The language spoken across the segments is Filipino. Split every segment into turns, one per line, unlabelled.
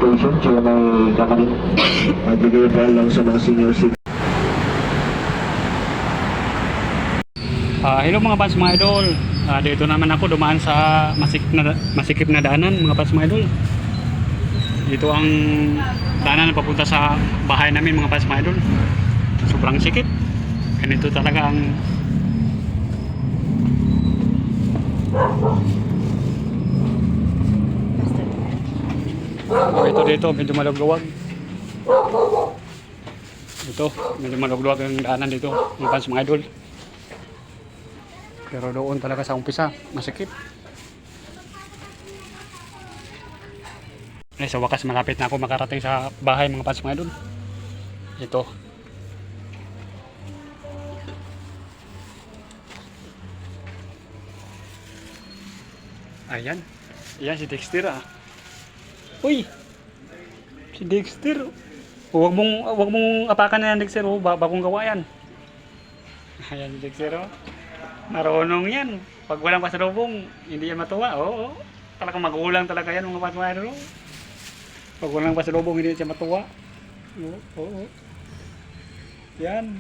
station, siya may kamanin. Bigay pa lang sa mga senior citizen.
Hello mga pads mga idol. Dito naman ako dumaan sa masikip na daanan mga pads mga idol. Dito ang daanan na papunta sa bahay namin mga pads mga idol. Sobrang sikip. Ganito talaga ang ito dito medyo malugluwag. Ito medyo malugluwag ang daanan dito mga pads mga idol. Pero doon talaga sa umpisa, masikip. Sa wakas malapit na ako makarating sa bahay mga pads mga idol. Ito. Ayan. Ayan si Dexter ah. Uy! Si Dexter. Huwag mong apakan na yan Dexter. Bagong gawa yan. Ayan si Dexter oh. Marunong yan. Pag walang pasalubong, hindi yan matuwa. Oo. Talagang magulang talaga yan mga pads. Pag walang pasalubong, hindi siya matuwa. Oo. Yan.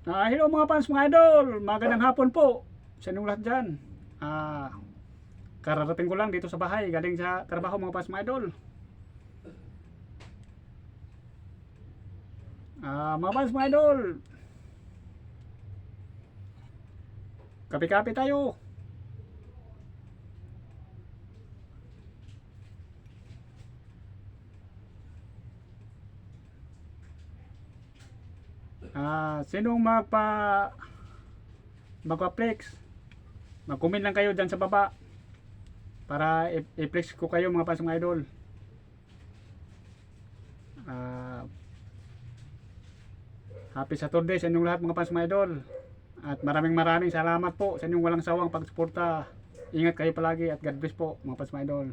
Hello mga pads mga idol. Magandang hapon po. Sa inyong lahat dyan. Kararating ko lang dito sa bahay. Galing sa trabaho mga pads mga idol. Mga pads mga idol. Kape-kape tayo. Sinong magpa-flex? Mag-comment lang kayo dyan sa baba para i-flex ko kayo mga pads mga idol. Happy Saturday sa inyong lahat mga pads mga idol. At maraming salamat po sa inyong walang sawang pagsuporta. Ingat kayo palagi at God bless po mga pads mga idol.